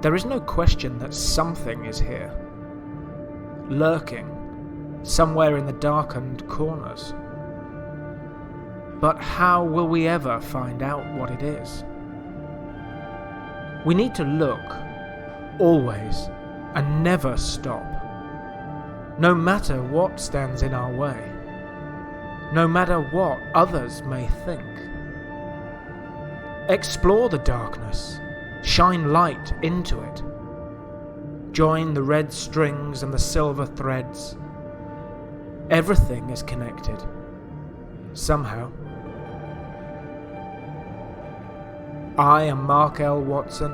There is no question that something is here, lurking, somewhere in the darkened corners. But how will we ever find out what it is? We need to look, always, and never stop. No matter what stands in our way. No matter what others may think. Explore the darkness. Shine light into it. Join the red strings and the silver threads. Everything is connected. Somehow. I am Mark L. Watson.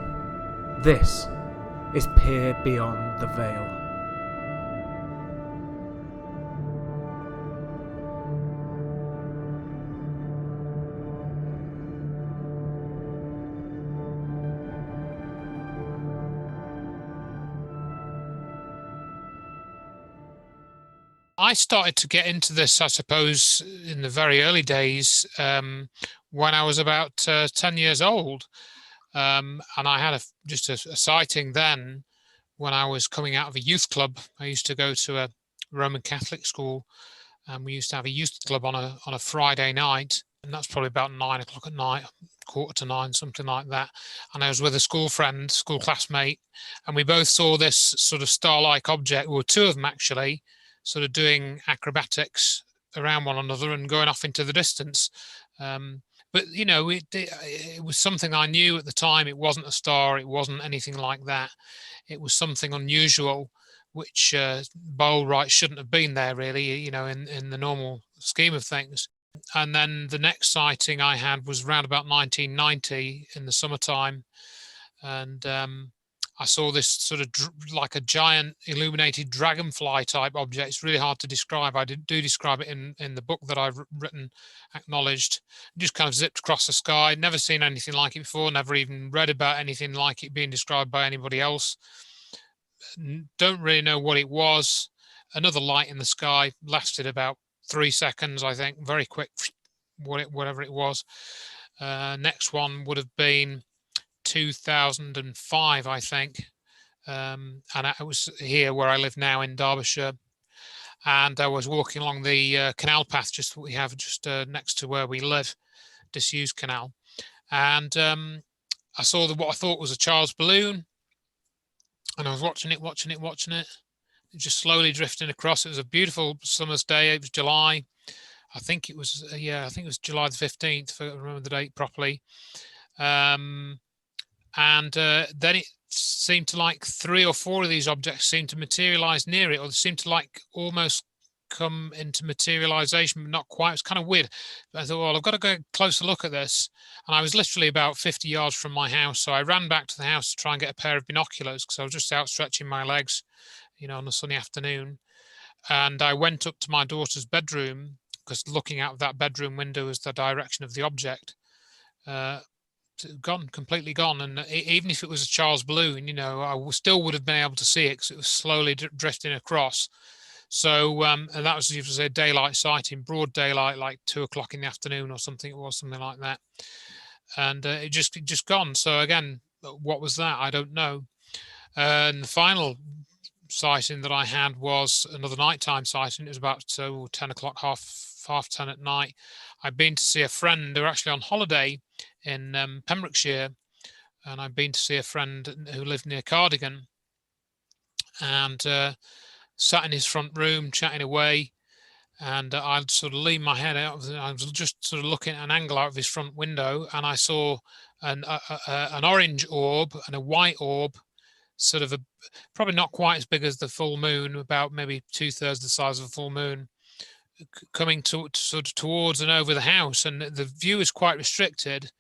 This is Peer Beyond the Veil. I started to get into this, I suppose, in the very early days when I was about 10 years old. And I had just a sighting then when I was coming out of a youth club. I used to go to a Roman Catholic school, and we used to have a youth club on a Friday night. And that's probably about 9 o'clock at night, 8:45, something like that. And I was with a school friend, school classmate, and we both saw this sort of star-like object, or two of them actually, sort of doing acrobatics around one another and going off into the distance. But, you know, it was something I knew at the time. It wasn't a star. It wasn't anything like that. It was something unusual, which by all rights shouldn't have been there, really, you know, in the normal scheme of things. And then the next sighting I had was around about 1990 in the summertime. And I saw this sort of like a giant illuminated dragonfly type object. It's really hard to describe. I do describe it in the book that I've written, Acknowledged. It just kind of zipped across the sky. Never seen anything like it before. Never even read about anything like it being described by anybody else. Don't really know what it was. Another light in the sky, lasted about 3 seconds, I think. Very quick, whatever it was. Next one would have been 2005, I think, and it was here where I live now in Derbyshire, and I was walking along the canal path just we have just next to where we live, disused canal, and I saw what I thought was a child's balloon, and I was watching it, just slowly drifting across. It was a beautiful summer's day. It was July, I think it was July the 15th, if I remember the date properly. And then it seemed to, like, 3 or 4 of these objects seemed to materialize near it, or they seemed to like almost come into materialization, but not quite. It was kind of weird. But I thought, well, I've got to go closer look at this. And I was literally about 50 yards from my house. So I ran back to the house to try and get a pair of binoculars, because I was just out stretching my legs, you know, on a sunny afternoon. And I went up to my daughter's bedroom, because looking out of that bedroom window was the direction of the object. Gone, completely gone. And even if it was a child's balloon, you know, I still would have been able to see it, because it was slowly drifting across. So and that was, you say, daylight sighting, broad daylight, like 2 o'clock in the afternoon or something. It was something like that. And it just gone. So again, what was that? I don't know. And the final sighting that I had was another nighttime sighting. It was about 10 o'clock, half 10 at night. I'd been to see a friend. They were actually on holiday in Pembrokeshire, and I'd been to see a friend who lived near Cardigan, and sat in his front room chatting away, and I'd sort of lean my head out. I was just sort of looking at an angle out of his front window, and I saw an orange orb and a white orb, sort of probably not quite as big as the full moon, about maybe 2/3 the size of a full moon, coming sort of towards and over the house. And the view is quite restricted,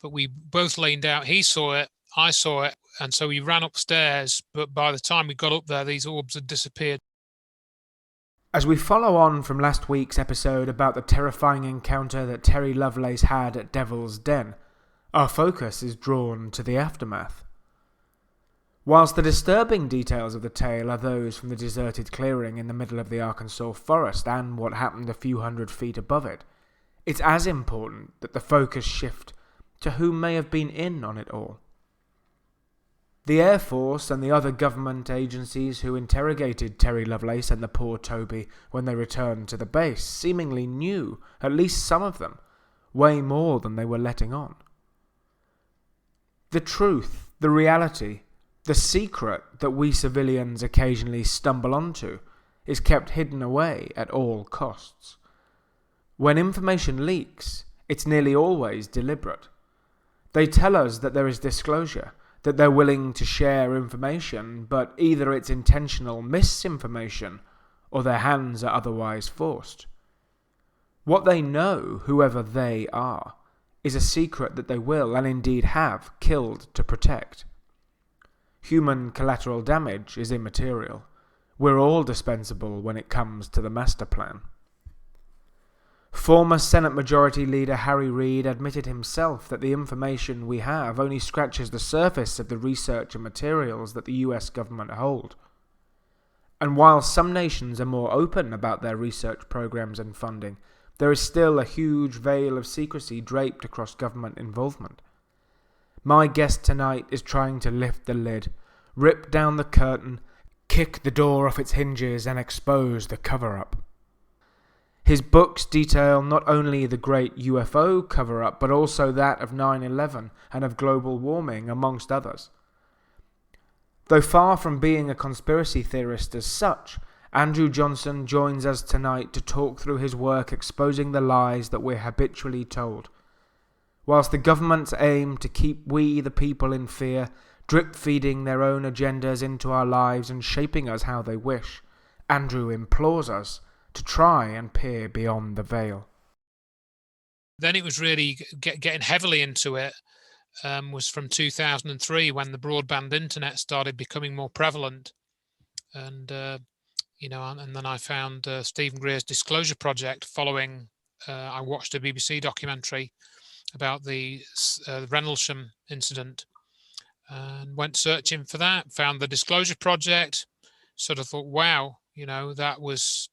but we both leaned out. He saw it, I saw it, and so we ran upstairs. But by the time we got up there, these orbs had disappeared. As we follow on from last week's episode about the terrifying encounter that Terry Lovelace had at Devil's Den, our focus is drawn to the aftermath. Whilst the disturbing details of the tale are those from the deserted clearing in the middle of the Arkansas forest and what happened a few hundred feet above it, it's as important that the focus shift to who may have been in on it all. The Air Force and the other government agencies who interrogated Terry Lovelace and the poor Toby when they returned to the base seemingly knew, at least some of them, way more than they were letting on. The truth, the reality, the secret that we civilians occasionally stumble onto is kept hidden away at all costs. When information leaks, it's nearly always deliberate. They tell us that there is disclosure, that they're willing to share information, but either it's intentional misinformation or their hands are otherwise forced. What they know, whoever they are, is a secret that they will, and indeed have, killed to protect. Human collateral damage is immaterial. We're all dispensable when it comes to the master plan. Former Senate Majority Leader Harry Reid admitted himself that the information we have only scratches the surface of the research and materials that the US government hold. And while some nations are more open about their research programs and funding, there is still a huge veil of secrecy draped across government involvement. My guest tonight is trying to lift the lid, rip down the curtain, kick the door off its hinges and expose the cover-up. His books detail not only the great UFO cover-up, but also that of 9/11 and of global warming, amongst others. Though far from being a conspiracy theorist as such, Andrew Johnson joins us tonight to talk through his work exposing the lies that we're habitually told. Whilst the governments aim to keep we, the people, in fear, drip-feeding their own agendas into our lives and shaping us how they wish, Andrew implores us to try and peer beyond the veil. Then it was really getting heavily into it, was from 2003 when the broadband internet started becoming more prevalent. And and then I found Stephen Greer's Disclosure Project following. I watched a BBC documentary about the Rendlesham incident and went searching for that, found the Disclosure Project, sort of thought, wow, that was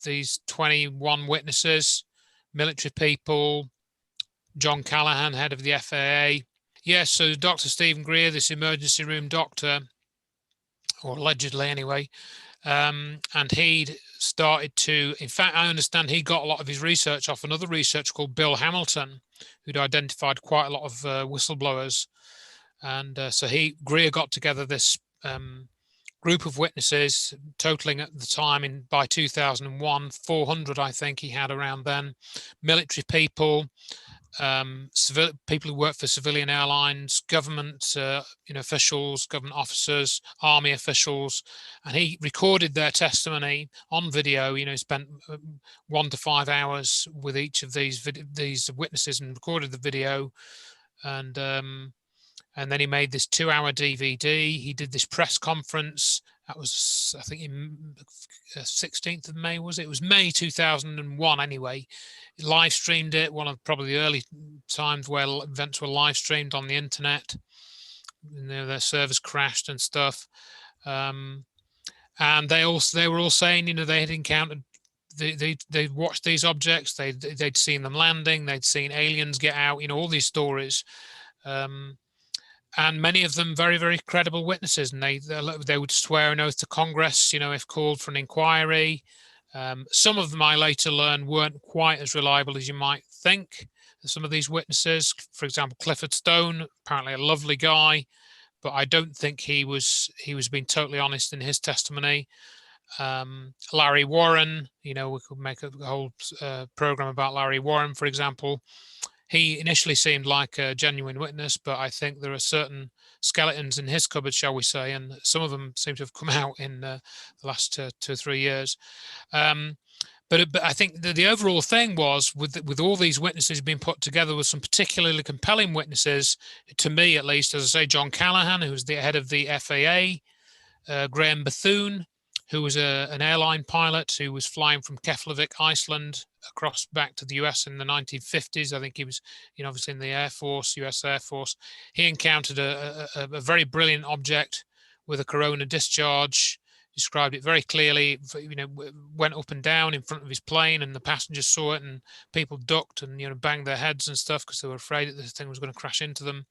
these 21 witnesses, military people, John Callahan, head of the FAA. Yes, so Dr. Stephen Greer, this emergency room doctor, or allegedly anyway, and he'd started to, in fact, I understand he got a lot of his research off another researcher called Bill Hamilton, who'd identified quite a lot of whistleblowers. And so Greer got together this group of witnesses, totaling at the time, by 2001, 400, I think he had around then, military people, people who work for civilian airlines, government officials, government officers, army officials, and he recorded their testimony on video. Spent 1 to 5 hours with each of these witnesses and recorded the video, and then he made this 2-hour DVD. He did this press conference. That was, I think, in 16th of May, was it? It was May 2001 anyway. He live streamed it, one of probably the early times where events were live streamed on the internet. Their servers crashed and stuff. And they were all saying, they had encountered, they'd watched these objects, they'd seen them landing, they'd seen aliens get out, all these stories. And many of them very, very credible witnesses, and they would swear an oath to Congress, if called for an inquiry. Some of them, I later learned, weren't quite as reliable as you might think. Some of these witnesses, for example, Clifford Stone, apparently a lovely guy, but I don't think he was being totally honest in his testimony. Larry Warren, we could make a whole program about Larry Warren, for example. He initially seemed like a genuine witness, but I think there are certain skeletons in his cupboard, shall we say, and some of them seem to have come out in the last 2 or 3 years. But I think the overall thing was, with all these witnesses being put together, with some particularly compelling witnesses, to me at least, as I say, John Callahan, who was the head of the FAA, Graham Bethune, who was an airline pilot who was flying from Keflavik, Iceland, across back to the US in the 1950s. I think he was, obviously in the Air Force, US Air Force. He encountered a very brilliant object with a corona discharge, described it very clearly, went up and down in front of his plane, and the passengers saw it, and people ducked and, banged their heads and stuff because they were afraid that this thing was going to crash into them.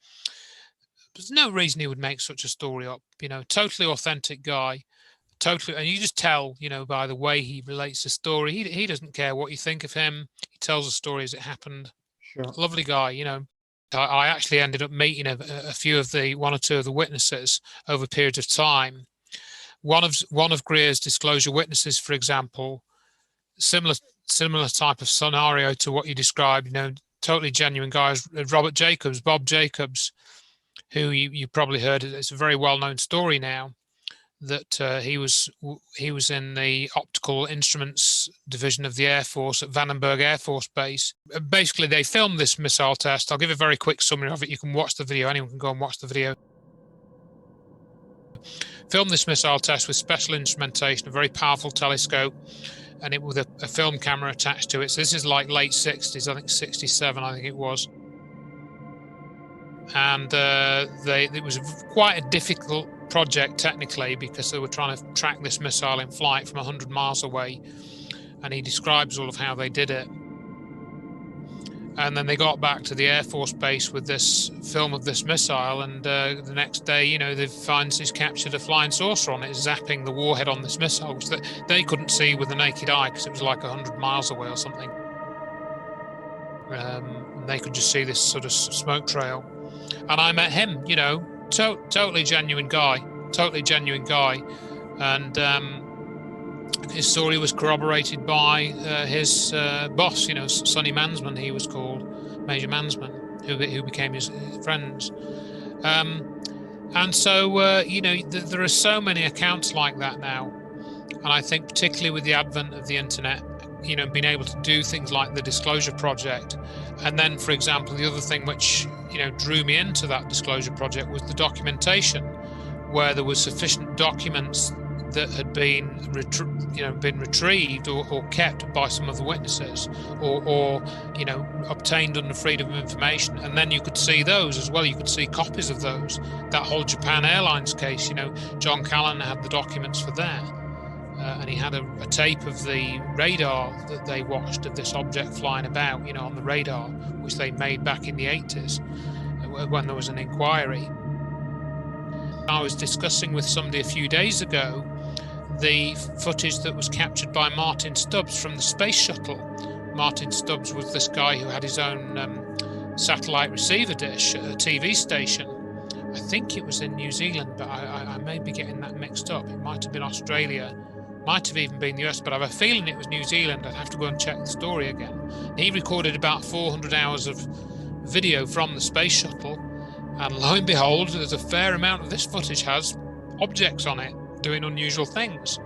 there's no reason he would make such a story up. Totally authentic guy, totally, and you just tell, by the way he relates the story. He doesn't care what you think of him. He tells the story as it happened. Sure. Lovely guy. I actually ended up meeting one or two of the witnesses over periods of time. One of Greer's disclosure witnesses, for example, similar type of scenario to what you described. Totally genuine guys. Bob Jacobs, who you probably heard. It's a very well known story now that he was in the optical instruments division of the Air Force at Vandenberg Air Force Base. Basically, they filmed this missile test. I'll give a very quick summary of it. You can watch the video. Anyone can go and watch the video. Filmed this missile test with special instrumentation, a very powerful telescope, and it with a film camera attached to it. So this is like late 60s, I think 67, I think it was. And it was quite a difficult project technically, because they were trying to track this missile in flight from 100 miles away, and he describes all of how they did it. And then they got back to the Air Force Base with this film of this missile, and the next day, they find he's captured a flying saucer on it, zapping the warhead on this missile, which they couldn't see with the naked eye because it was like 100 miles away or something. And they could just see this sort of smoke trail. And I met him, totally genuine guy, and his story was corroborated by his boss, Sonny Mansman, he was called, Major Mansman, who became his friends. And so, there are so many accounts like that now. And I think particularly with the advent of the internet, being able to do things like the Disclosure Project. And then, for example, the other thing which, drew me into that Disclosure Project was the documentation, where there was sufficient documents that had been retrieved or kept by some of the witnesses, or obtained under freedom of information, and then you could see those as well. You could see copies of those. That whole Japan Airlines case, John Callan had the documents for that, and he had a tape of the radar that they watched of this object flying about, on the radar, which they made back in the 80s when there was an inquiry. I was discussing with somebody a few days ago the footage that was captured by Martin Stubbs from the space shuttle. Martin Stubbs was this guy who had his own satellite receiver dish at a TV station. I think it was in New Zealand, but I may be getting that mixed up. It might have been Australia, might have even been the US, but I have a feeling it was New Zealand. I'd have to go and check the story again. He recorded about 400 hours of video from the space shuttle, and lo and behold, there's a fair amount of this footage has objects on it doing unusual things.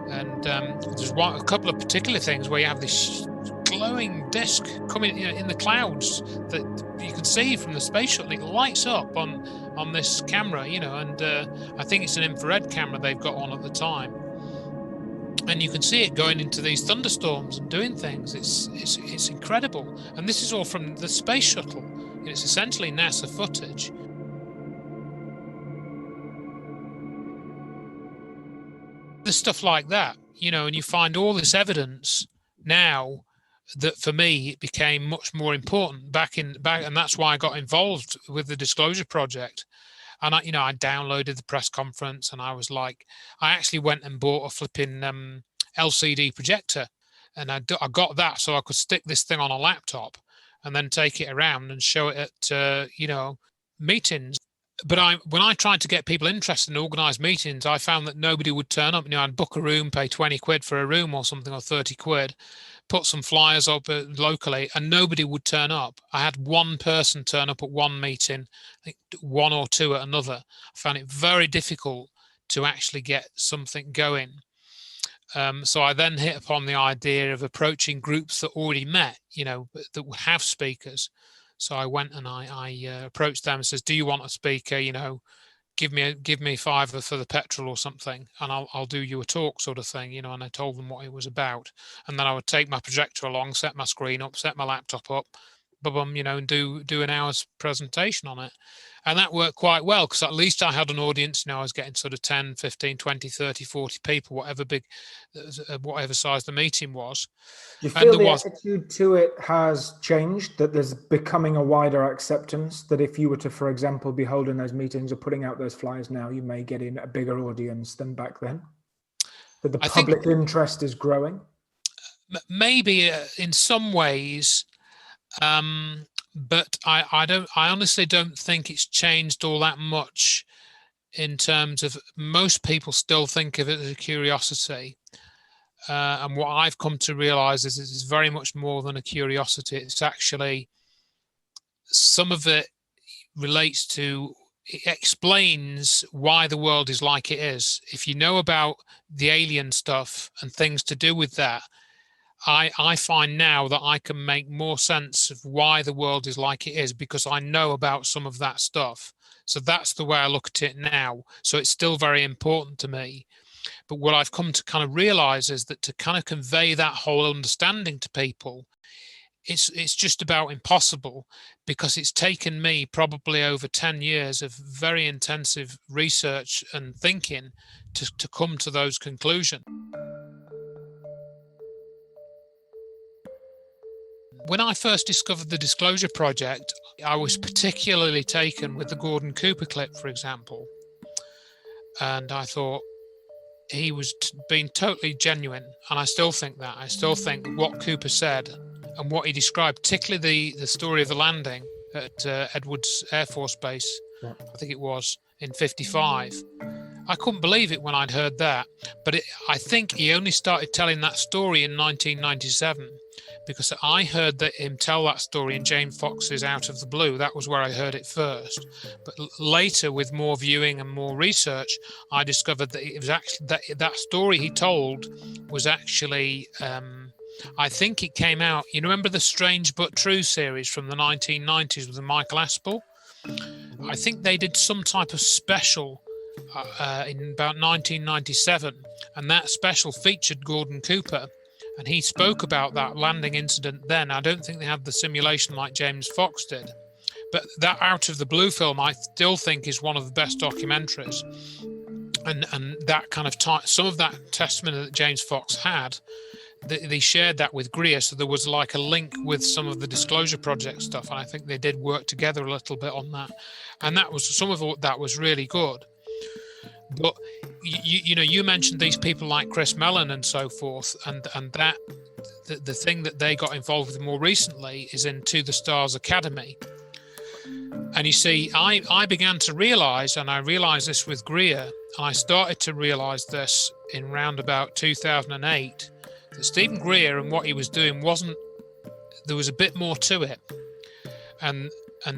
And there's a couple of particular things where you have this glowing disc coming in the clouds that you can see from the space shuttle. It lights up on this camera, and I think it's an infrared camera they've got on at the time. And you can see it going into these thunderstorms and doing things. It's incredible. And this is all from the space shuttle. It's essentially NASA footage. There's stuff like that, and you find all this evidence now that for me it became much more important back, and that's why I got involved with the Disclosure Project. And I downloaded the press conference, and I was like, I actually went and bought a flipping LCD projector, and I got that so I could stick this thing on a laptop and then take it around and show it at meetings. But when I tried to get people interested in organised meetings, I found that nobody would turn up. I'd book a room, pay 20 quid for a room or something, or 30 quid, put some flyers up locally, and nobody would turn up. I had one person turn up at one meeting, I think one or two at another. I found it very difficult to actually get something going. So I then hit upon the idea of approaching groups that already met, that would have speakers. So I went and I approached them and says, "Do you want a speaker? Give me £5 for the petrol or something, and I'll do you a talk," sort of thing, And I told them what it was about, and then I would take my projector along, set my screen up, set my laptop up, and do an hour's presentation on it. And that worked quite well, because at least I had an audience. I was getting sort of 10, 15, 20, 30, 40 people, whatever size the meeting was. Do you And feel the attitude to it has changed, that there's becoming a wider acceptance that if you were to, for example, be holding those meetings or putting out those flyers now, you may get in a bigger audience than back then? That the public interest is growing? Maybe in some ways, but I honestly don't think it's changed all that much, in terms of most people still think of it as a curiosity. And what I've come to realize is it's very much more than a curiosity. It's actually, some of it it explains why the world is like it is. If you know about the alien stuff and things to do with that, I find now that I can make more sense of why the world is like it is, because I know about some of that stuff. So that's the way I look at it now. So it's still very important to me. But what I've come to kind of realize is that to kind of convey that whole understanding to people, it's just about impossible, because it's taken me probably over 10 years of very intensive research and thinking to come to those conclusions. When I first discovered the Disclosure Project, I was particularly taken with the Gordon Cooper clip, for example. And I thought he was being totally genuine. And I still think that. I still think what Cooper said and what he described, particularly the story of the landing at Edwards Air Force Base, I think it was, in 55. I couldn't believe it when I'd heard that. But I think he only started telling that story in 1997, because I heard him tell that story in James Fox's Out of the Blue. That was where I heard it first. But later, with more viewing and more research, I discovered that it was actually that story he told was actually, I think it came out, you remember the Strange But True series from the 1990s with Michael Aspel? I think they did some type of special in about 1997, and that special featured Gordon Cooper, and he spoke about that landing incident then. I don't think they had the simulation like James Fox did, but that Out of the Blue film I still think is one of the best documentaries, and that kind of some of that testimony that James Fox had, they shared that with Greer, so there was like a link with some of the Disclosure Project stuff, and I think they did work together a little bit on that, and that was some of that was really good. But you mentioned these people like Chris Mellon and so forth, and that the thing that they got involved with more recently is in To the Stars Academy. And you see, I began to realize, and I realized this with Greer, and I started to realize this in round about 2008, that Stephen Greer and what he was doing there was a bit more to it, and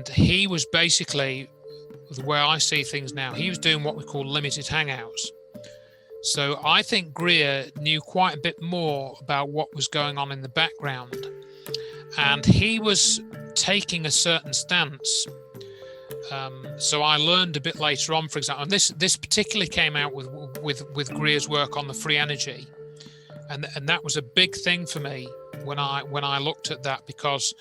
he was basically, the way I see things now, he was doing what we call limited hangouts. So I think Greer knew quite a bit more about what was going on in the background, and he was taking a certain stance. So I learned a bit later on, for example, and this particularly came out with Greer's work on the free energy, and that was a big thing for me when I looked at that, because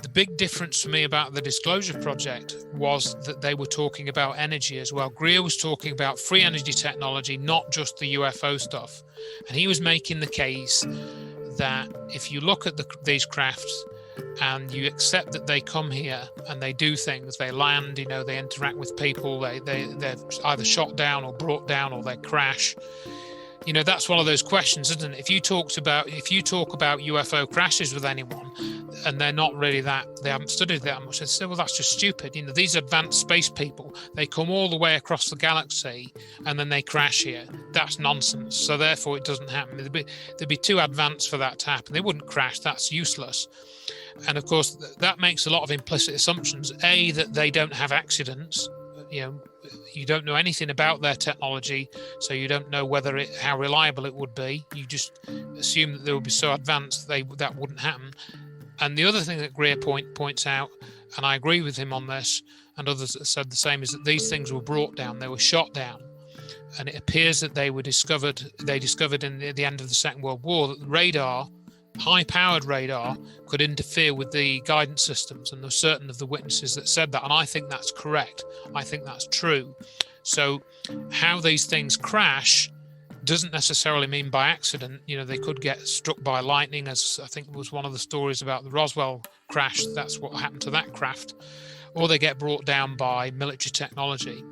the big difference for me about the Disclosure Project was that they were talking about energy as well. Greer was talking about free energy technology, not just the UFO stuff, and he was making the case that if you look at these crafts and you accept that they come here and they do things, they land, they interact with people, they're either shot down or brought down, or they crash. That's one of those questions, isn't it? If you talk about UFO crashes with anyone and they're not really they haven't studied that much, they say, well, that's just stupid. These advanced space people, they come all the way across the galaxy and then they crash here. That's nonsense. So therefore it doesn't happen. They'd be too advanced for that to happen. They wouldn't crash. That's useless. And of course, that makes a lot of implicit assumptions. A, that they don't have accidents. You don't know anything about their technology, so you don't know how reliable it would be. You just assume that they would be so advanced that wouldn't happen. And the other thing that Greer points out, and I agree with him on this, and others said the same, is that these things were brought down, they were shot down. And it appears that they discovered in the end of the Second World War that the radar high-powered radar could interfere with the guidance systems, and there's certain of the witnesses that said that, and I think that's correct. I think that's true. So how these things crash doesn't necessarily mean by accident. They could get struck by lightning, as I think was one of the stories about the Roswell crash. That's what happened to that craft. Or they get brought down by military technology.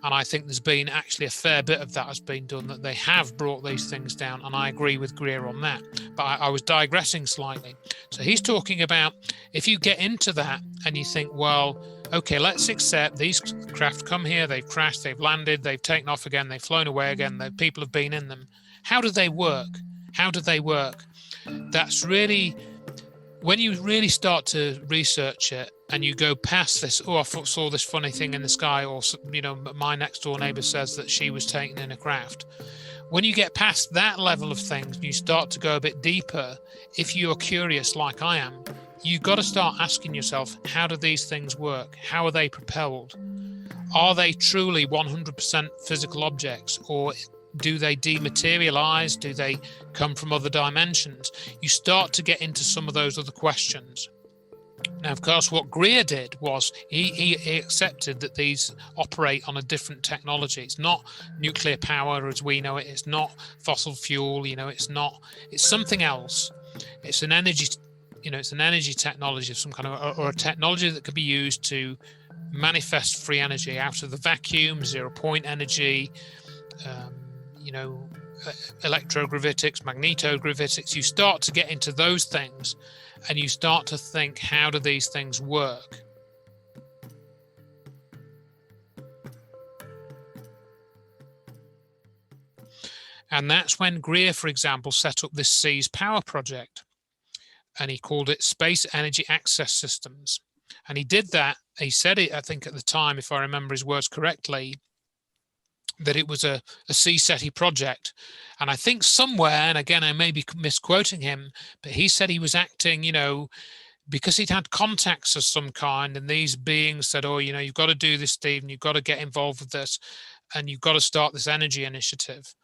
And I think there's been actually a fair bit of that has been done, that they have brought these things down. And I agree with Greer on that. But I was digressing slightly. So he's talking about, if you get into that and you think, well, okay, let's accept these craft come here, they've crashed, they've landed, they've taken off again, they've flown away again, the people have been in them. How do they work? How do they work? That's really, when you really start to research it and you go past this, I saw this funny thing in the sky, or my next door neighbor says that she was taken in a craft. When you get past that level of things, you start to go a bit deeper. If you're curious like I am, you've got to start asking yourself, how do these things work? How are they propelled? Are they truly 100% physical objects, or do they dematerialize? Do they come from other dimensions? You start to get into some of those other questions. Now, of course, what Greer did was he accepted that these operate on a different technology. It's not nuclear power as we know it. It's not fossil fuel. It's something else. It's an energy. It's an energy technology of some kind of, or a technology that could be used to manifest free energy out of the vacuum, 0-point energy. Electrogravitics, magnetogravitics. You start to get into those things, and you start to think, how do these things work? And that's when Greer, for example, set up this Seas Power project, and he called it Space Energy Access Systems. And he did that. He said it, I think at the time, if I remember his words correctly, that it was a CSETI project. And I think somewhere, and again, I may be misquoting him, but he said he was acting, because he'd had contacts of some kind, and these beings said, you've got to do this, Stephen, you've got to get involved with this, and you've got to start this energy initiative.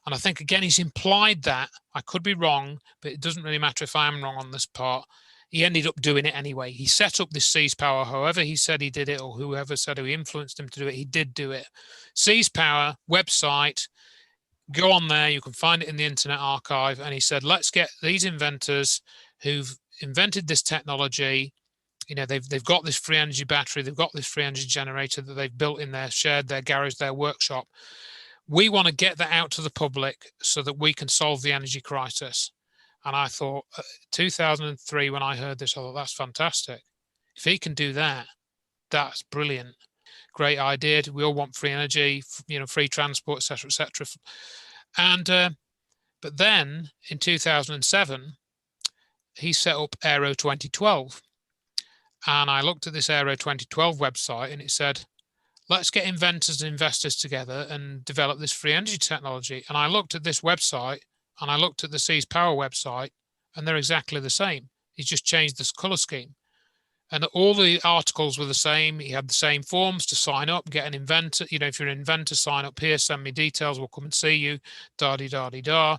And I think, again, he's implied that. I could be wrong, but it doesn't really matter if I am wrong on this part. He ended up doing it anyway. He set up this Seas Power, however he said he did it, or whoever said he influenced him to do it, he did do it. Seas Power website, go on there, you can find it in the Internet Archive. And he said, let's get these inventors who've invented this technology. They've got this free energy battery, they've got this free energy generator that they've built in their shed, their garage, their workshop. We want to get that out to the public so that we can solve the energy crisis. And I thought, 2003, when I heard this, I thought, that's fantastic. If he can do that, that's brilliant. Great idea. We all want free energy, free transport, etc., etc. And but then in 2007, he set up Aero 2012. And I looked at this Aero 2012 website, and it said, let's get inventors and investors together and develop this free energy technology. And I looked at this website, and I looked at the Seas Power website, and they're exactly the same. He's just changed this color scheme. And all the articles were the same. He had the same forms to sign up, get an inventor. If you're an inventor, sign up here, send me details, we'll come and see you, da-de-da-de-da.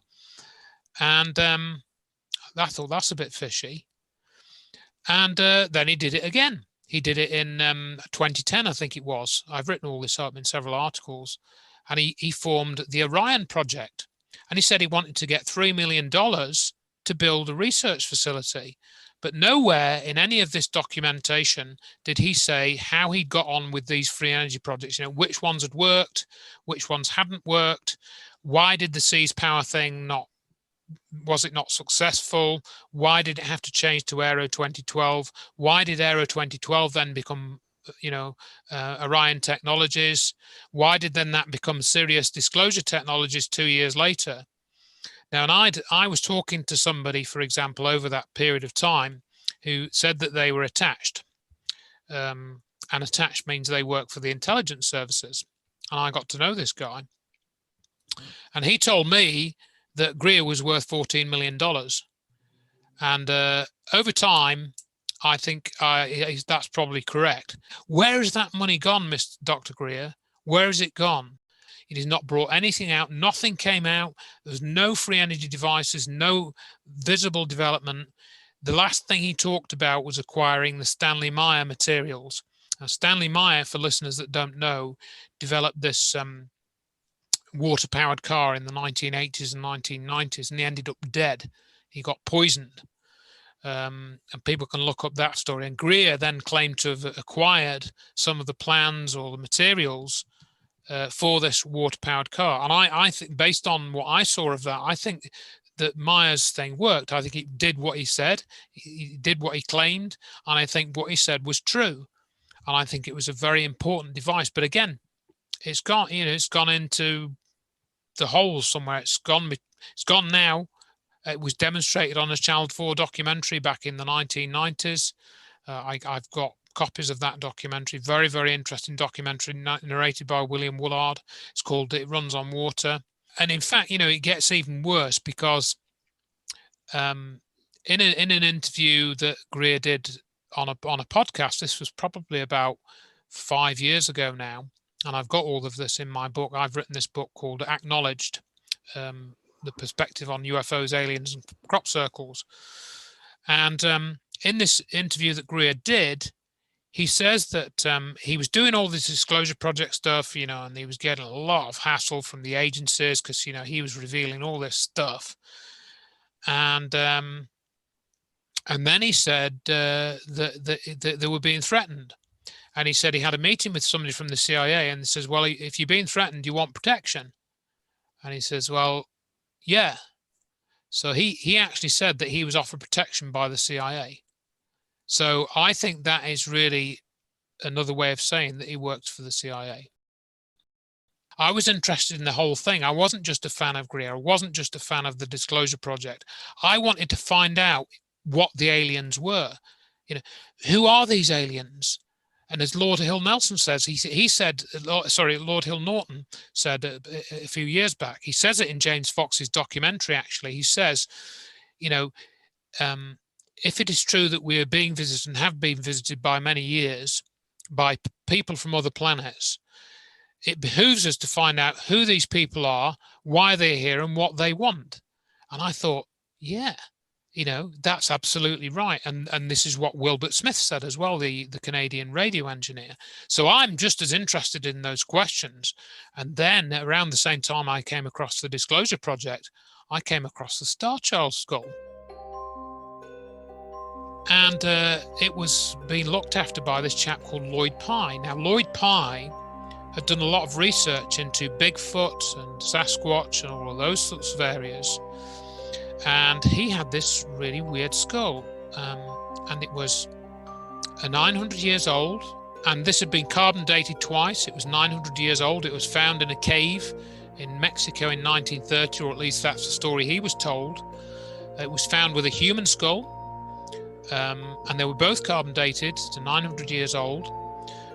And I thought, that's a bit fishy. And then he did it again. He did it in 2010, I think it was. I've written all this up in several articles. And he formed the Orion project. And he said he wanted to get $3 million to build a research facility. But nowhere in any of this documentation did he say how he got on with these free energy projects, which ones had worked, which ones hadn't worked, why did the Seas Power thing was it not successful? Why did it have to change to Aero 2012? Why did Aero 2012 then become Orion Technologies? Why did then that become Sirius Disclosure Technologies 2 years later? Now, and I was talking to somebody, for example, over that period of time, who said that they were attached. And attached means they work for the intelligence services. And I got to know this guy. And he told me that Greer was worth $14 million. And over time, I think that's probably correct. Where has that money gone, Dr. Greer? Where has it gone? He's not brought anything out. Nothing came out. There was no free energy devices, no visible development. The last thing he talked about was acquiring the Stanley Meyer materials. Now, Stanley Meyer, for listeners that don't know, developed this water-powered car in the 1980s and 1990s, and he ended up dead. He got poisoned. And people can look up that story. And Greer then claimed to have acquired some of the plans or the materials for this water-powered car. And I think, based on what I saw of that, I think that Meyer's thing worked. I think he did what he said. He did what he claimed. And I think what he said was true. And I think it was a very important device. But again, it's gone, it's gone into the holes somewhere. It's gone now. It was demonstrated on a Channel 4 documentary back in the 1990s. I've got copies of that documentary. Very, very interesting documentary narrated by William Woolard. It's called It Runs on Water. And in fact, it gets even worse because in an interview that Greer did on a podcast, this was probably about 5 years ago now, and I've got all of this in my book. I've written this book called Acknowledged, the perspective on UFOs, aliens, and crop circles. And in this interview that Greer did, he says that he was doing all this disclosure project stuff, and he was getting a lot of hassle from the agencies because, he was revealing all this stuff. And then he said that they were being threatened. And he said he had a meeting with somebody from the CIA, and he says, well, if you're being threatened, you want protection. And he says, well, yeah. So he actually said that he was offered protection by the CIA. So I think that is really another way of saying that he worked for the CIA. I was interested in the whole thing. I wasn't just a fan of Greer. I wasn't just a fan of the Disclosure Project. I wanted to find out what the aliens were. Who are these aliens? And as Lord Hill Nelson says, Lord Hill Norton said a few years back, he says it in James Fox's documentary, actually. He says, if it is true that we are being visited and have been visited by many years by people from other planets, it behooves us to find out who these people are, why they're here, and what they want. And I thought, yeah, that's absolutely right. And this is what Wilbert Smith said as well, the Canadian radio engineer. So I'm just as interested in those questions. And then around the same time I came across the Disclosure Project, I came across the Star Child skull. And it was being looked after by this chap called Lloyd Pye. Now, Lloyd Pye had done a lot of research into Bigfoot and Sasquatch and all of those sorts of areas. And he had this really weird skull. And it was 900 years old. And this had been carbon dated twice. It was 900 years old. It was found in a cave in Mexico in 1930, or at least that's the story he was told. It was found with a human skull. And they were both carbon dated to 900 years old.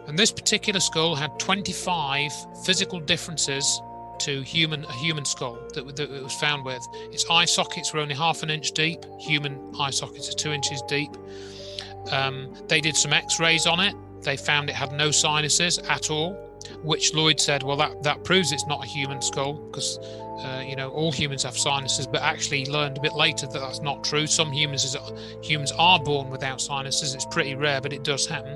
And this particular skull had 25 physical differences to a human skull that it was found with. Its eye sockets were only half an inch deep. Human eye sockets are 2 inches deep. They did some x-rays on it. They found it had no sinuses at all, which Lloyd said, well, that proves it's not a human skull because, all humans have sinuses, but actually he learned a bit later that that's not true. Some humans are born without sinuses. It's pretty rare, but it does happen.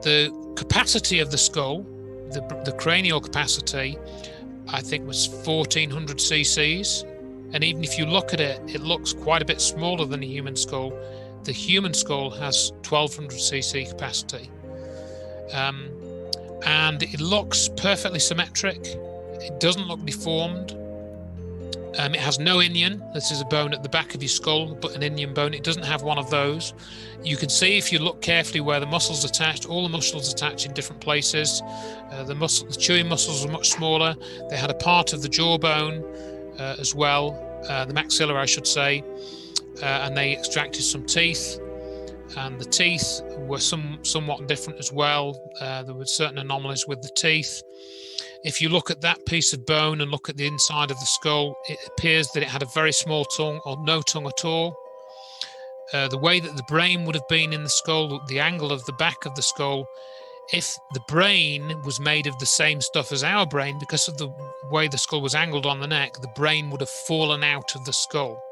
The capacity of the skull, the cranial capacity, I think was 1400 cc's. And even if you look at it, it looks quite a bit smaller than a human skull. The human skull has 1200 cc capacity. And it looks perfectly symmetric. It doesn't look deformed. It has no inion. This is a bone at the back of your skull, but an inion bone. It doesn't have one of those. You can see if you look carefully where the muscles attached. All the muscles attach in different places. The chewing muscles are much smaller. They had a part of the jawbone as well, the maxilla, I should say, and they extracted some teeth. And the teeth were somewhat different as well. There were certain anomalies with the teeth. If you look at that piece of bone and look at the inside of the skull, it appears that it had a very small tongue or no tongue at all. The way that the brain would have been in the skull, the angle of the back of the skull, if the brain was made of the same stuff as our brain, because of the way the skull was angled on the neck, the brain would have fallen out of the skull.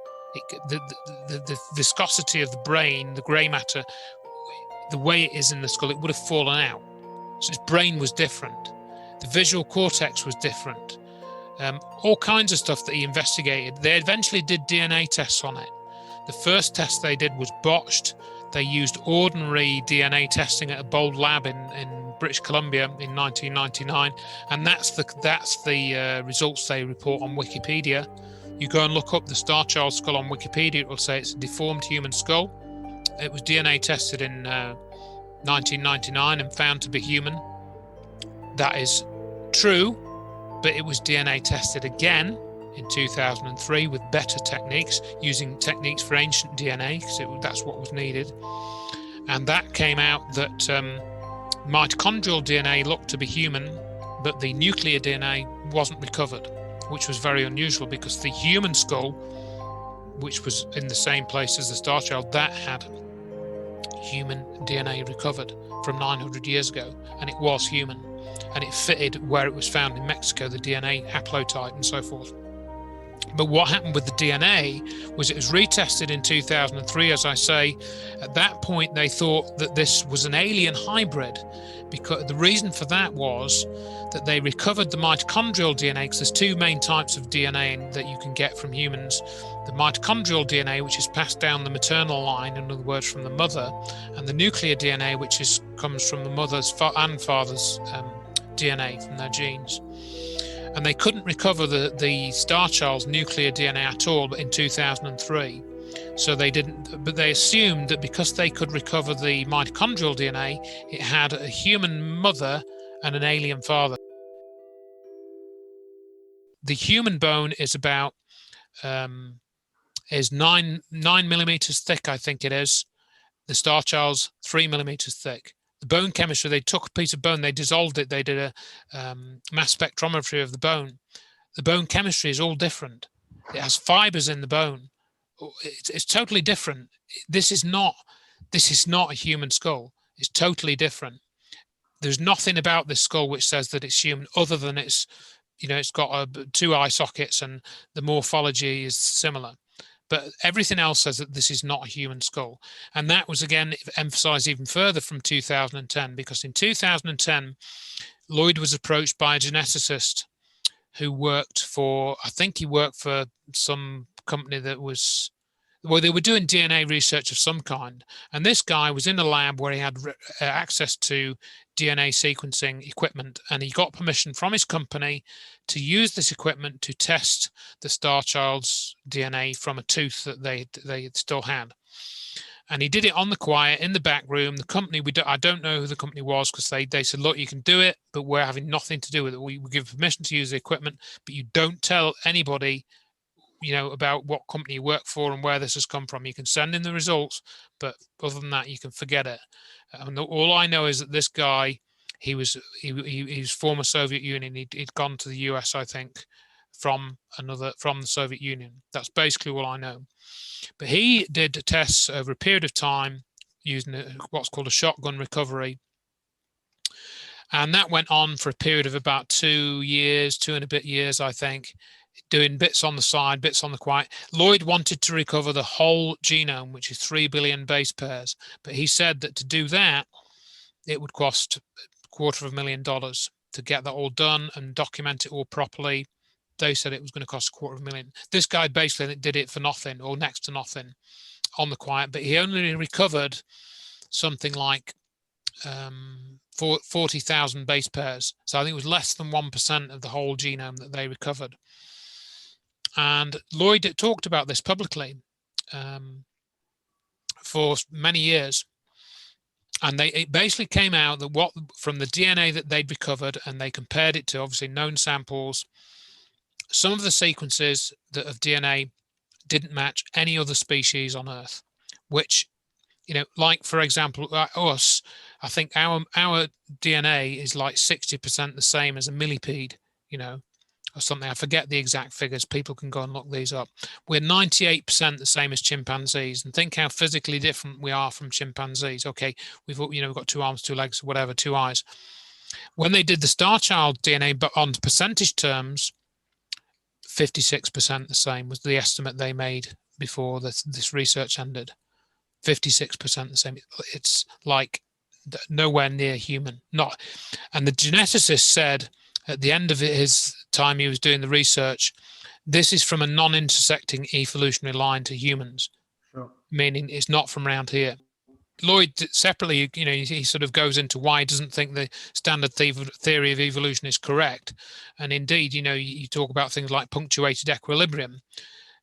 The viscosity of the brain, the grey matter, the way it is in the skull, it would have fallen out. So its brain was different. The visual cortex was different. All kinds of stuff that he investigated. They eventually did DNA tests on it. The first test they did was botched. They used ordinary DNA testing at a Bold lab in British Columbia in 1999, and that's the results they report on Wikipedia. You go and look up the Star Child skull on Wikipedia, it will say it's a deformed human skull. It was DNA tested in 1999 and found to be human. That is true, but it was DNA tested again in 2003 with better techniques, using techniques for ancient DNA, because that's what was needed. And that came out that mitochondrial DNA looked to be human, but the nuclear DNA wasn't recovered, which was very unusual, because the human skull, which was in the same place as the Star Child, that had human DNA recovered from 900 years ago, and it was human, and it fitted where it was found in Mexico, the DNA haplotype and so forth. But what happened with the DNA was it was retested in 2003, as I say. At that point, they thought that this was an alien hybrid, because the reason for that was that they recovered the mitochondrial DNA, because there's two main types of DNA that you can get from humans. The mitochondrial DNA, which is passed down the maternal line, in other words, from the mother, and the nuclear DNA, which comes from the mother's and father's DNA, from their genes. And they couldn't recover the Star Child's nuclear DNA at all in 2003. So they didn't, but they assumed that because they could recover the mitochondrial DNA, it had a human mother and an alien father. The human bone is about is 9 millimeters thick, I think it is. The Star Child's 3 millimeters thick. The bone chemistry, they took a piece of bone, they dissolved it, they did a mass spectrometry of the bone. The bone chemistry is all different. It has fibers in the bone. It's totally different. This is not a human skull. It's totally different. There's nothing about this skull which says that it's human, other than it's got 2 eye sockets and the morphology is similar. But everything else says that this is not a human skull. And that was, again, emphasized even further from 2010, because in 2010, Lloyd was approached by a geneticist who worked for, I think he worked for some company that was, well, they were doing DNA research of some kind. And this guy was in a lab where he had access to DNA sequencing equipment, and he got permission from his company to use this equipment to test the Star Child's DNA from a tooth that they still had. And he did it on the quiet in the back room. The company, I don't know who the company was, because they said, look, you can do it, but we're having nothing to do with it. We give permission to use the equipment, but you don't tell anybody about what company you work for and where this has come from. You can send in the results, but other than that, you can forget it. And all I know is that this guy, he was former Soviet Union. He'd gone to the US, I think, from the Soviet Union. That's basically all I know. But he did tests over a period of time using what's called a shotgun recovery. And that went on for a period of about 2 years, 2 and a bit years, I think, doing bits on the side, bits on the quiet. Lloyd wanted to recover the whole genome, which is 3 billion base pairs. But he said that to do that, it would cost $250,000 to get that all done and document it all properly. They said it was going to cost $250,000. This guy basically did it for nothing, or next to nothing, on the quiet, but he only recovered something like 40,000 base pairs. So I think it was less than 1% of the whole genome that they recovered. And Lloyd talked about this publicly for many years. And it basically came out that from the DNA that they'd recovered, and they compared it to obviously known samples, some of the sequences of DNA didn't match any other species on Earth, which, like, for example, us, I think our DNA is like 60% the same as a millipede, or something. I forget the exact figures. People can go and look these up. We're 98% the same as chimpanzees, and think how physically different we are from chimpanzees. Okay, we've got 2 arms, 2 legs, whatever, 2 eyes. When they did the Star Child DNA, but on percentage terms, 56% the same was the estimate they made before this research ended. 56% the same. It's like nowhere near human. Not, and the geneticist said at the end of his time he was doing the research, this is from a non-intersecting evolutionary line to humans, Sure. meaning it's not from around here. Lloyd separately, he sort of goes into why he doesn't think the standard theory of evolution is correct. And indeed, you talk about things like punctuated equilibrium,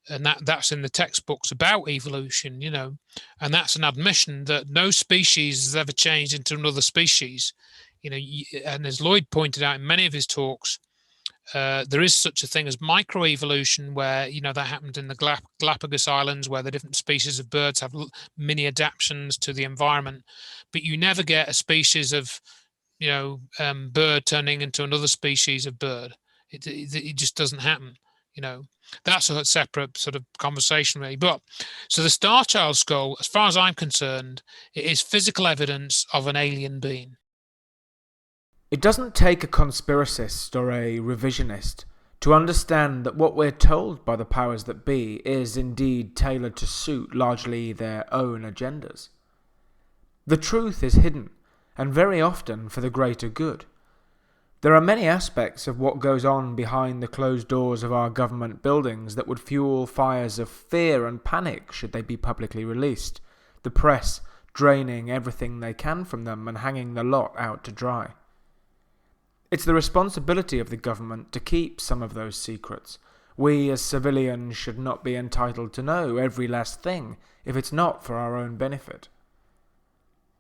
and that's in the textbooks about evolution, and that's an admission that no species has ever changed into another species. And as Lloyd pointed out in many of his talks, there is such a thing as microevolution, where that happened in the Galapagos Islands, where the different species of birds have mini adaptations to the environment, but you never get a species of bird turning into another species of bird. It just doesn't happen. That's a separate sort of conversation, really. But so the Star Child skull, as far as I'm concerned, it is physical evidence of an alien being. It doesn't take a conspiracist or a revisionist to understand that what we're told by the powers that be is indeed tailored to suit largely their own agendas. The truth is hidden, and very often for the greater good. There are many aspects of what goes on behind the closed doors of our government buildings that would fuel fires of fear and panic should they be publicly released, the press draining everything they can from them and hanging the lot out to dry. It's the responsibility of the government to keep some of those secrets. We as civilians should not be entitled to know every last thing if it's not for our own benefit.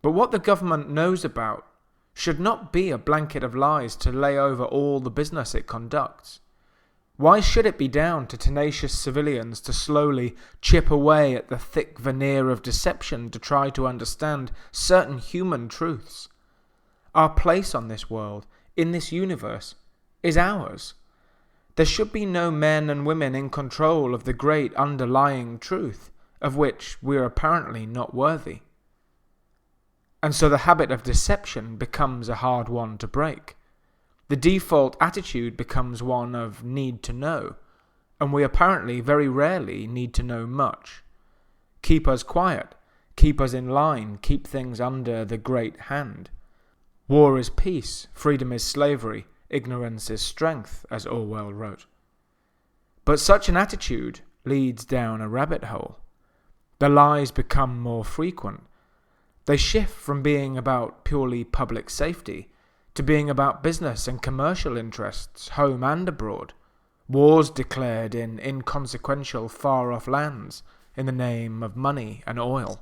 But what the government knows about should not be a blanket of lies to lay over all the business it conducts. Why should it be down to tenacious civilians to slowly chip away at the thick veneer of deception to try to understand certain human truths? Our place on this world, in this universe, is ours. There should be no men and women in control of the great underlying truth, of which we are apparently not worthy. And so the habit of deception becomes a hard one to break. The default attitude becomes one of need to know, and we apparently very rarely need to know much. Keep us quiet, keep us in line, keep things under the great hand. War is peace, freedom is slavery, ignorance is strength, as Orwell wrote. But such an attitude leads down a rabbit hole. The lies become more frequent. They shift from being about purely public safety to being about business and commercial interests, home and abroad. Wars declared in inconsequential far-off lands in the name of money and oil.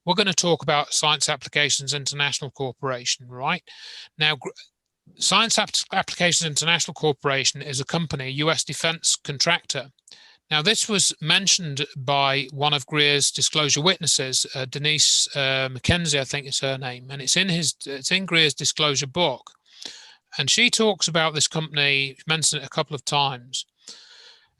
We're going to talk about Science Applications International Corporation, right? Now, Science Applications International Corporation is a company, a US defense contractor. Now, this was mentioned by one of Greer's disclosure witnesses, Denise McKenzie, I think is her name, and it's in Greer's disclosure book. And she talks about this company, mentioned it a couple of times,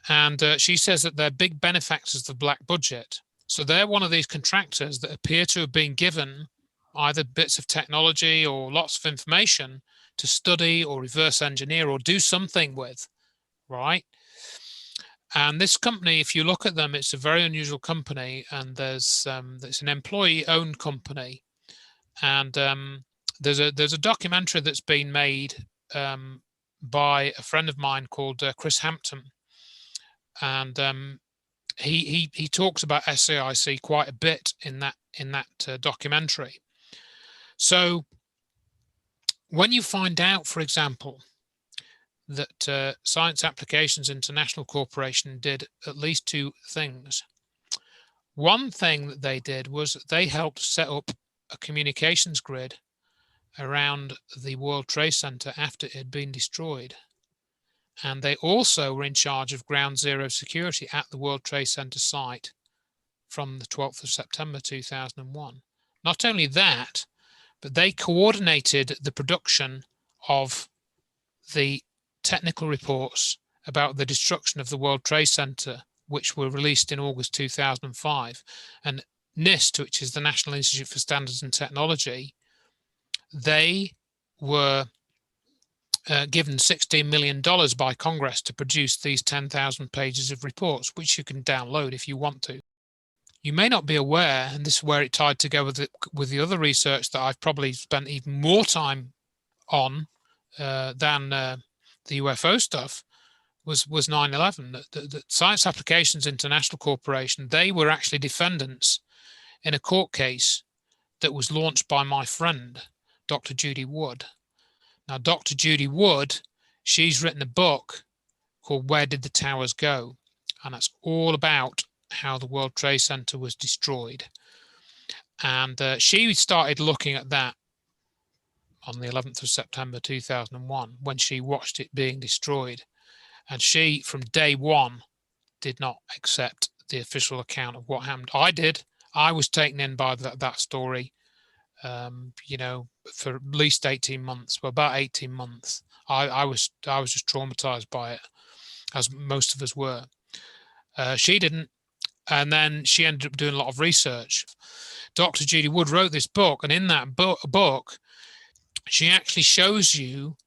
and she says that they're big benefactors of the black budget. So they're one of these contractors that appear to have been given either bits of technology or lots of information to study or reverse engineer or do something with, right? And this company, if you look at them, it's a very unusual company, and it's an employee-owned company. And there's a documentary that's been made by a friend of mine called Chris Hampton, and he talks about SAIC quite a bit in that documentary. So when you find out, for example, that Science Applications International Corporation did at least 2 things. One thing that they did was they helped set up a communications grid around the World Trade Center after it had been destroyed. And they also were in charge of ground zero security at the World Trade Center site from the 12th of September 2001. Not only that, but they coordinated the production of the technical reports about the destruction of the World Trade Center, which were released in August 2005. And NIST, which is the National Institute for Standards and Technology, they were given $16 million by Congress to produce these 10,000 pages of reports, which you can download if you want to. You may not be aware, and this is where it tied together with the other research that I've probably spent even more time on than the UFO stuff, was 9/11. The Science Applications International Corporation, they were actually defendants in a court case that was launched by my friend, Dr. Judy Wood. Now, Dr. Judy Wood, she's written a book called Where Did the Towers Go? And that's all about how the World Trade Center was destroyed. And she started looking at that on the 11th of September 2001 when she watched it being destroyed. And she, from day one, did not accept the official account of what happened. I did. I was taken in by that story. For at least 18 months, well, about 18 months, I was just traumatized by it, as most of us were. She didn't, and then she ended up doing a lot of research. Dr. Judy Wood wrote this book, and in that book, she actually shows you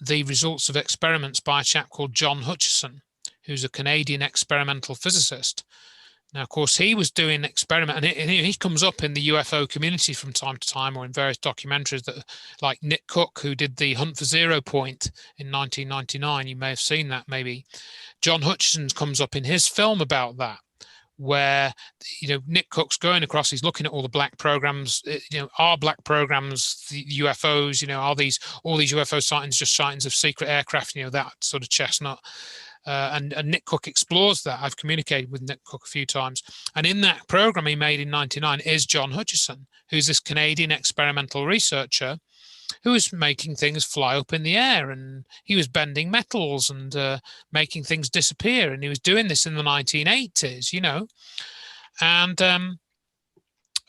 the results of experiments by a chap called John Hutchison, who's a Canadian experimental physicist. Now, of course, he was doing experiment, and he comes up in the UFO community from time to time, or in various documentaries that, like Nick Cook, who did the Hunt for Zero Point in 1999. You may have seen that, maybe. John Hutchison comes up in his film about that, where Nick Cook's going across, he's looking at all the black programs. Are black programs the UFOs? Are all these UFO sightings just sightings of secret aircraft? That sort of chestnut. And Nick Cook explores that. I've communicated with Nick Cook a few times. And in that program he made in 1999 is John Hutchison, who's this Canadian experimental researcher who was making things fly up in the air, and he was bending metals and making things disappear. And he was doing this in the 1980s, And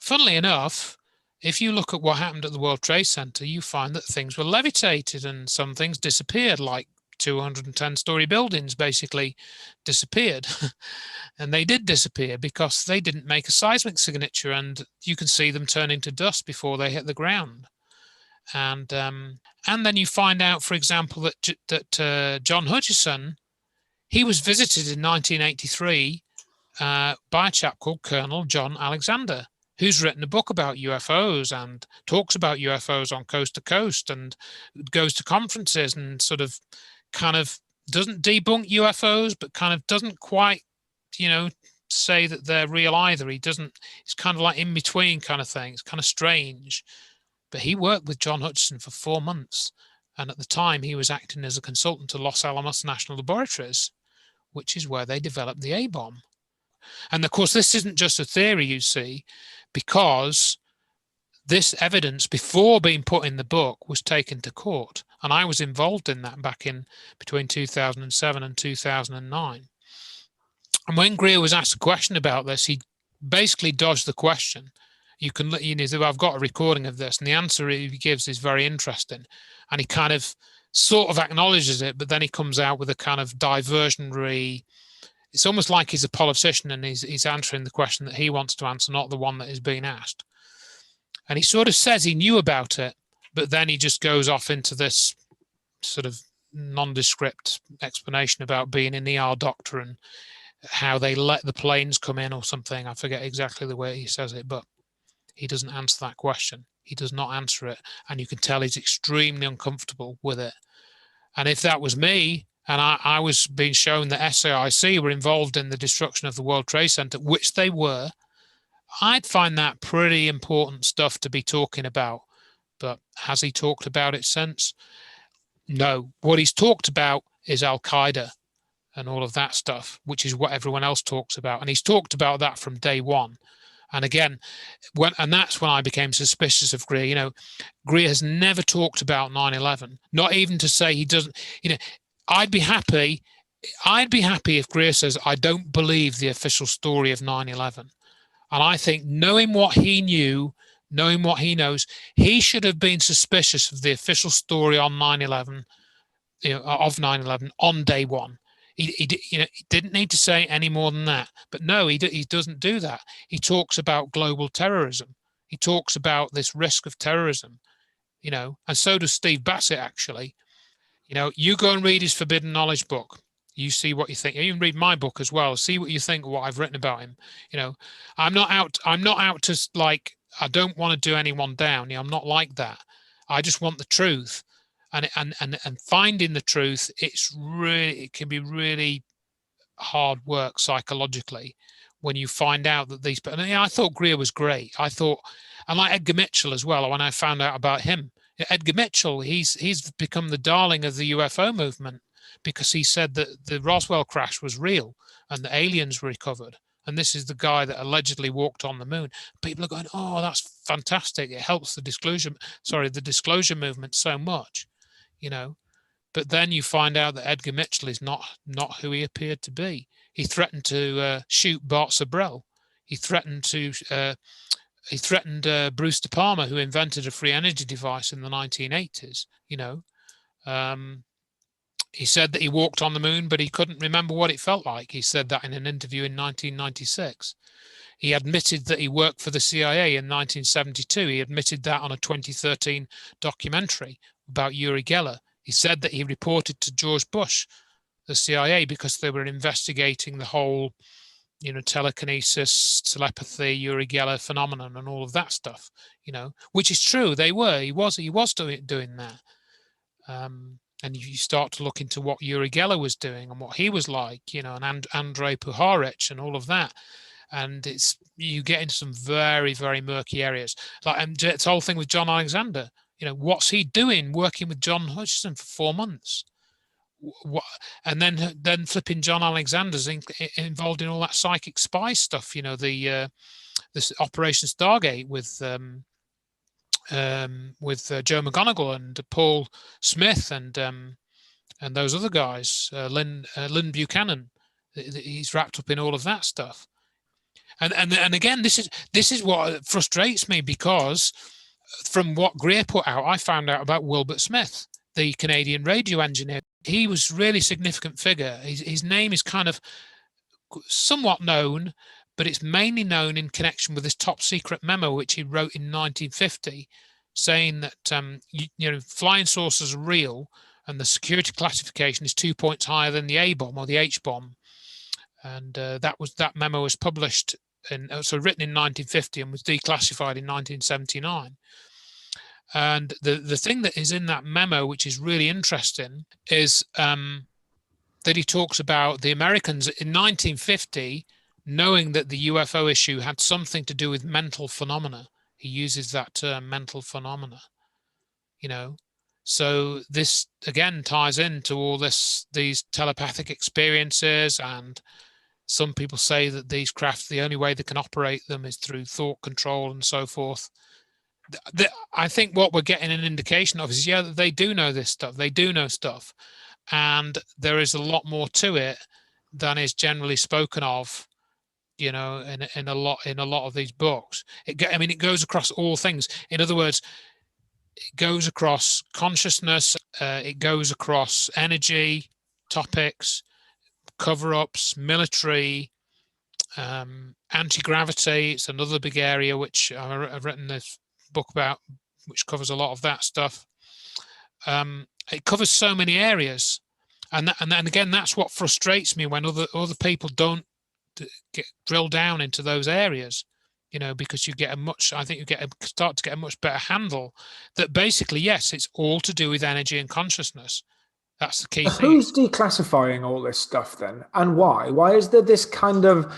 funnily enough, if you look at what happened at the World Trade Center, you find that things were levitated and some things disappeared, like 210-story buildings basically disappeared. And they did disappear because they didn't make a seismic signature, and you can see them turn into dust before they hit the ground. And then you find out, for example, that John Hutchison, he was visited in 1983 by a chap called Colonel John Alexander, who's written a book about UFOs and talks about UFOs on Coast to Coast and goes to conferences and sort of kind of doesn't debunk UFOs, but kind of doesn't quite, say that they're real either. He's kind of like in between kind of thing. It's kind of strange. But he worked with John Hutchison for 4 months. And at the time, he was acting as a consultant to Los Alamos National Laboratories, which is where they developed the A-bomb. And of course, this isn't just a theory, you see, because this evidence, before being put in the book, was taken to court. And I was involved in that back in between 2007 and 2009. And when Greer was asked a question about this, he basically dodged the question. I've got a recording of this, and the answer he gives is very interesting. And he kind of sort of acknowledges it, but then he comes out with a kind of diversionary. It's almost like he's a politician and he's answering the question that he wants to answer, not the one that is being asked. And he sort of says he knew about it, but then he just goes off into this sort of nondescript explanation about being an ER doctor and how they let the planes come in or something. I forget exactly the way he says it, but he doesn't answer that question. He does not answer it. And you can tell he's extremely uncomfortable with it. And if that was me, and I was being shown that SAIC were involved in the destruction of the World Trade Center, which they were, I'd find that pretty important stuff to be talking about. But has he talked about it since? No. What he's talked about is Al-Qaeda and all of that stuff, which is what everyone else talks about. And he's talked about that from day one. And again, that's when I became suspicious of Greer. Greer has never talked about 9/11, not even to say he doesn't. I'd be happy if Greer says, I don't believe the official story of 9/11. And I think knowing what he knew, knowing what he knows, he should have been suspicious of the official story on 9/11 of 9/11 on day one. He didn't need to say any more than that. But no, he doesn't do that. He talks about global terrorism. He talks about this risk of terrorism, and so does Steve Bassett, actually. You go and read his Forbidden Knowledge book. You see what you think. You can read my book as well. See what you think of what I've written about him. I'm not out to, like, I don't want to do anyone down. I'm not like that. I just want the truth. And finding the truth, it can be really hard work psychologically when you find out that these. And I thought Greer was great. I thought, and like Edgar Mitchell as well. When I found out about him, Edgar Mitchell, he's become the darling of the UFO movement because he said that the Roswell crash was real and the aliens were recovered. And this is the guy that allegedly walked on the moon. People are going, "Oh, that's fantastic! It helps the disclosure movement so much." But then you find out that Edgar Mitchell is not who he appeared to be. He threatened to shoot Bart Sabrell. He threatened Bruce De Palma, who invented a free energy device in the 1980s. He said that he walked on the moon, but he couldn't remember what it felt like. He said that in an interview in 1996. He admitted that he worked for the CIA in 1972. He admitted that on a 2013 documentary about Uri Geller. He said that he reported to George Bush, the CIA, because they were investigating the whole, telekinesis, telepathy, Uri Geller phenomenon, and all of that stuff. Which is true. They were. He was doing that. And you start to look into what Uri Geller was doing and what he was like, and Andrei Puharich and all of that. And you get into some very, very murky areas. Like this whole thing with John Alexander. What's he doing working with John Hutchison for 4 months? And then flipping John Alexander's involved in all that psychic spy stuff. This Operation Stargate with Joe McGonigal and Paul Smith and those other guys, Lynn Buchanan. He's wrapped up in all of that stuff. And again, this is what frustrates me, because from what Greer put out, I found out about Wilbert Smith, the Canadian radio engineer. He was a really significant figure. His name is kind of somewhat known, but it's mainly known in connection with this top secret memo which he wrote in 1950, saying that flying saucers are real and the security classification is 2 points higher than the A bomb or the H bomb. And that memo was published written in 1950 and was declassified in 1979. And the thing that is in that memo, which is really interesting, is that he talks about the Americans in 1950 knowing that the UFO issue had something to do with mental phenomena. He uses that term, mental phenomena. So this again ties into all these telepathic experiences, and some people say that these craft, the only way they can operate them is through thought control and so forth. I think what we're getting an indication of is, that they do know this stuff. They do know stuff, and there is a lot more to it than is generally spoken of, in a lot of these books. It goes across all things. In other words, it goes across consciousness. It goes across energy topics, cover-ups, military, anti-gravity. It's another big area which I've written this book about, which covers a lot of that stuff. It covers so many areas, and again, that's what frustrates me when other people don't drill down into those areas. Because you start to get a much better handle that basically, yes, it's all to do with energy and consciousness. That's the key thing. Who's declassifying all this stuff then, and why? Why is there this kind of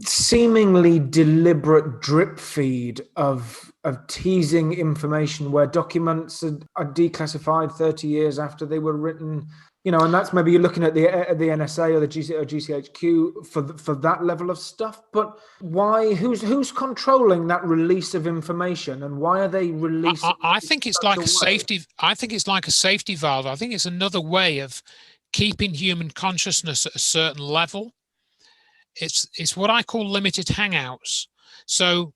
seemingly deliberate drip feed of teasing information where documents are declassified 30 years after they were written? And that's maybe you're looking at the NSA or the GCHQ for that level of stuff. But why? Who's controlling that release of information, and why are they releasing? I think it's like a safety. I think it's like a safety valve. I think it's another way of keeping human consciousness at a certain level. It's what I call limited hangouts. So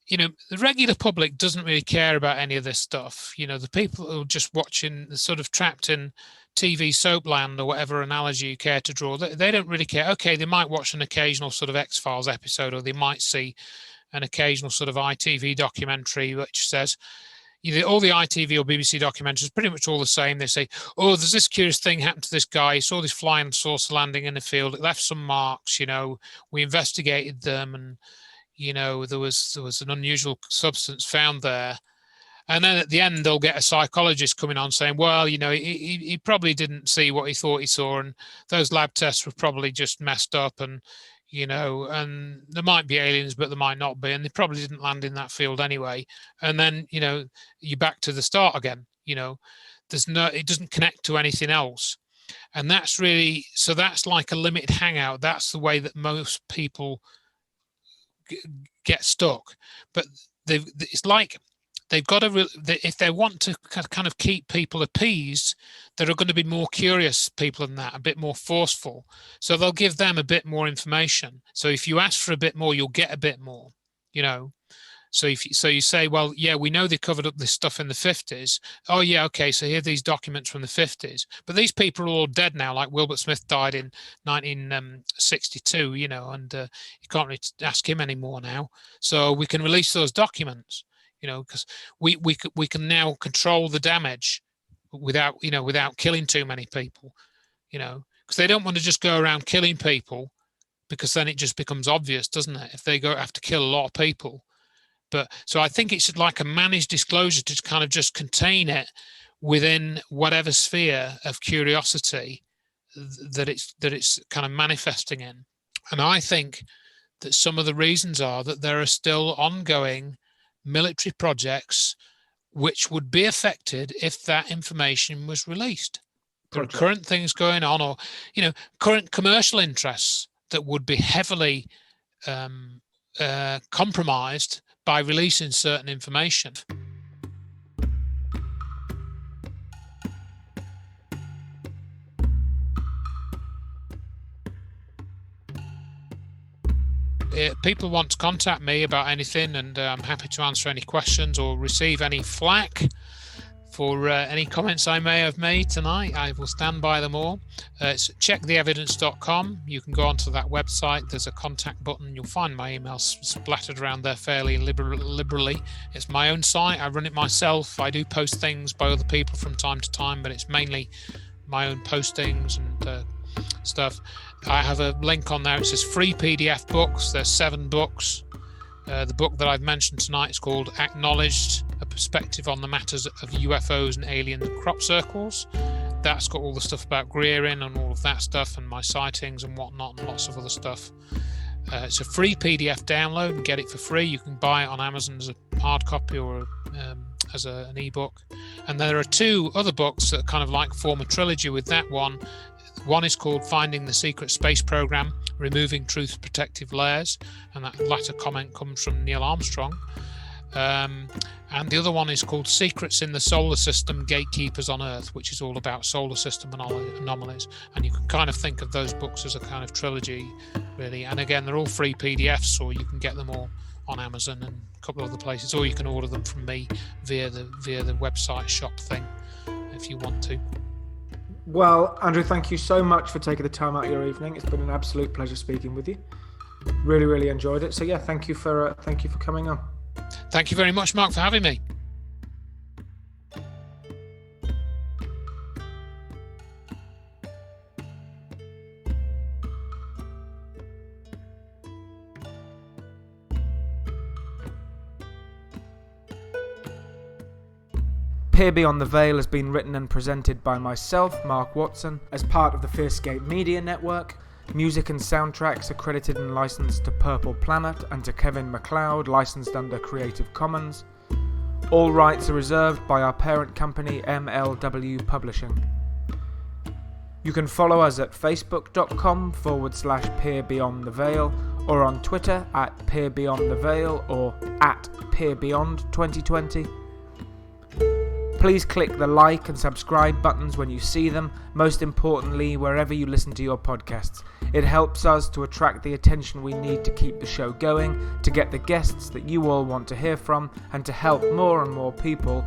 the regular public doesn't really care about any of this stuff. The people who are just watching, the sort of trapped in TV soapland or whatever analogy you care to draw, they don't really care. Okay, they might watch an occasional sort of X-Files episode, or they might see an occasional sort of ITV documentary which says, all the ITV or BBC documentaries pretty much all the same. They say, oh, there's this curious thing happened to this guy. He saw this flying saucer landing in the field. It left some marks. We investigated them, and there was an unusual substance found there. And then at the end, they'll get a psychologist coming on saying, well, he probably didn't see what he thought he saw, and those lab tests were probably just messed up, and and there might be aliens, but there might not be, and they probably didn't land in that field anyway. And then, you're back to the start again. It doesn't connect to anything else. And that's like a limited hangout. That's the way that most people get stuck. But it's like they've got to, if they want to kind of keep people appeased, there are going to be more curious people than that, a bit more forceful. So they'll give them a bit more information. So if you ask for a bit more, you'll get a bit more, So you say, well, yeah, we know they covered up this stuff in the 50s. Oh, yeah, okay, so here are these documents from the 50s. But these people are all dead now, like Wilbert Smith died in 1962, and you can't really ask him anymore now. So we can release those documents, because we can now control the damage without killing too many people, because they don't want to just go around killing people, because then it just becomes obvious, doesn't it? If they have to kill a lot of people. But so I think it's like a managed disclosure to kind of just contain it within whatever sphere of curiosity that it's kind of manifesting in. And I think that some of the reasons are that there are still ongoing military projects which would be affected if that information was released. There are current things going on, or current commercial interests that would be heavily compromised by releasing certain information. People want to contact me about anything, and I'm happy to answer any questions or receive any flack for any comments I may have made tonight. I will stand by them all. It's checktheevidence.com. You can go onto that website. There's a contact button. You'll find my emails splattered around there fairly liberally. It's my own site. I run it myself. I do post things by other people from time to time, but it's mainly my own postings and stuff. I have a link on there. It says free PDF books. There's 7 books. The book that I've mentioned tonight is called Acknowledged, A Perspective on the Matters of UFOs and Alien Crop Circles. That's got all the stuff about Greerin and all of that stuff, and my sightings and whatnot, and lots of other stuff. It's a free PDF download and get it for free. You can buy it on Amazon as a hard copy or as an ebook. And there are 2 other books that kind of like form a trilogy with that one. One is called Finding the Secret Space Program, Removing Truth's Protective Layers, and that latter comment comes from Neil Armstrong. And the other one is called Secrets in the Solar System, Gatekeepers on Earth, which is all about solar system anomalies. And you can kind of think of those books as a kind of trilogy, really. And again, they're all free PDFs, or you can get them all on Amazon and a couple of other places, or you can order them from me via the website shop thing if you want to. Well, Andrew, thank you so much for taking the time out of your evening. It's been an absolute pleasure speaking with you. Really, really enjoyed it. So yeah, thank you for coming on. Thank you very much, Mark, for having me. Peer Beyond the Veil has been written and presented by myself, Mark Watson, as part of the Fearscape Media Network. Music and soundtracks are credited and licensed to Purple Planet and to Kevin MacLeod, licensed under Creative Commons. All rights are reserved by our parent company, MLW Publishing. You can follow us at facebook.com/Peer Beyond the Veil, or on Twitter at Peer Beyond the Veil, or at Peer Beyond 2020. Please click the like and subscribe buttons when you see them, most importantly wherever you listen to your podcasts. It helps us to attract the attention we need to keep the show going, to get the guests that you all want to hear from, and to help more and more people